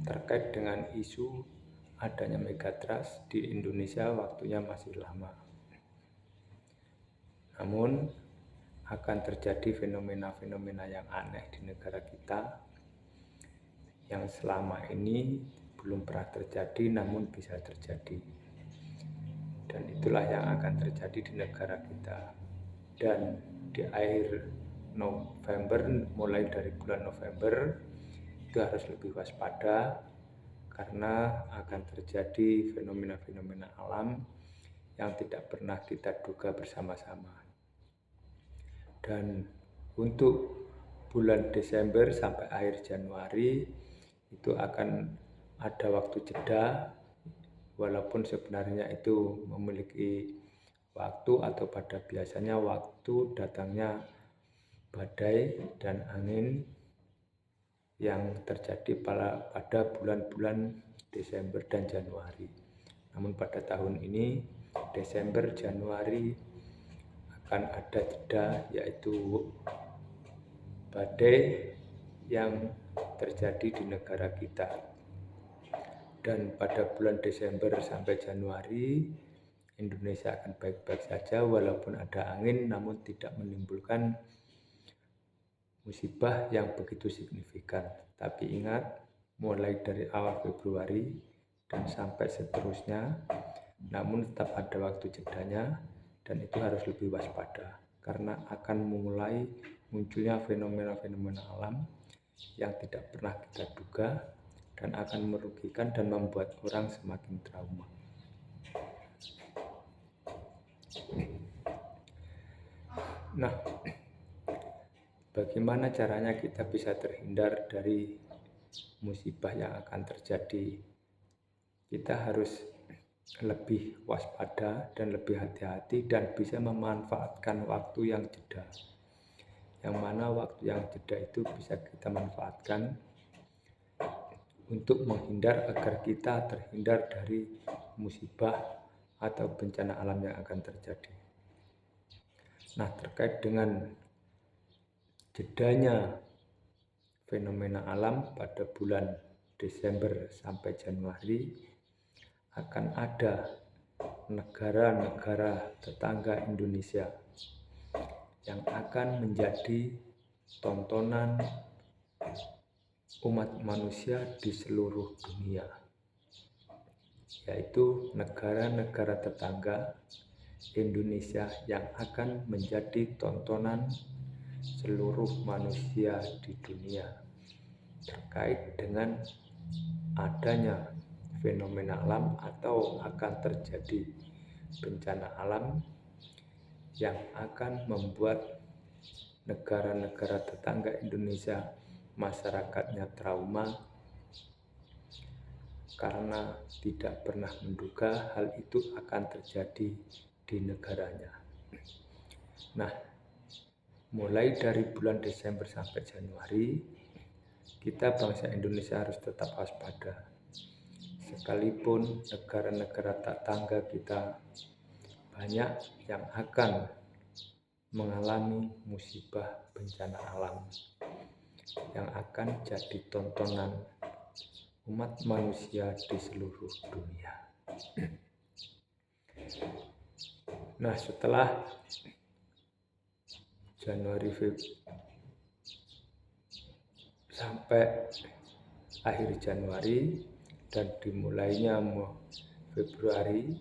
terkait dengan isu adanya megatrust di Indonesia waktunya masih lama. Namun akan terjadi fenomena-fenomena yang aneh di negara kita yang selama ini belum pernah terjadi namun bisa terjadi. Dan itulah yang akan terjadi di negara kita. Dan di akhir November, mulai dari bulan November, itu harus lebih waspada karena akan terjadi fenomena-fenomena alam yang tidak pernah kita duga bersama-sama. Dan untuk bulan Desember sampai akhir Januari itu akan ada waktu jeda, walaupun sebenarnya itu memiliki waktu atau pada biasanya waktu datangnya badai dan angin yang terjadi pada bulan-bulan Desember dan Januari. Namun pada tahun ini Desember, Januari akan ada jeda, yaitu badai yang terjadi di negara kita. Dan pada bulan Desember sampai Januari Indonesia akan baik-baik saja walaupun ada angin, namun tidak menimbulkan musibah yang begitu signifikan. Tapi ingat, mulai dari awal Februari dan sampai seterusnya, namun tetap ada waktu jedanya, dan itu harus lebih waspada karena akan memulai munculnya fenomena-fenomena alam yang tidak pernah kita duga dan akan merugikan dan membuat orang semakin trauma. Nah, bagaimana caranya kita bisa terhindar dari musibah yang akan terjadi? Kita harus lebih waspada dan lebih hati-hati dan bisa memanfaatkan waktu yang jeda. Yang mana waktu yang jeda itu bisa kita manfaatkan untuk menghindar agar kita terhindar dari musibah atau bencana alam yang akan terjadi. Nah, terkait dengan jedanya fenomena alam pada bulan Desember sampai Januari, akan ada negara-negara tetangga Indonesia yang akan menjadi tontonan umat manusia di seluruh dunia, yaitu negara-negara tetangga Indonesia yang akan menjadi tontonan seluruh manusia di dunia terkait dengan adanya fenomena alam atau akan terjadi bencana alam yang akan membuat negara-negara tetangga Indonesia masyarakatnya trauma karena tidak pernah menduga hal itu akan terjadi di negaranya. Nah, mulai dari bulan Desember sampai Januari, kita bangsa Indonesia harus tetap waspada. Sekalipun negara-negara tetangga kita banyak yang akan mengalami musibah bencana alam yang akan jadi tontonan umat manusia di seluruh dunia. Nah, setelah Januari sampai akhir Januari dan dimulainya Februari,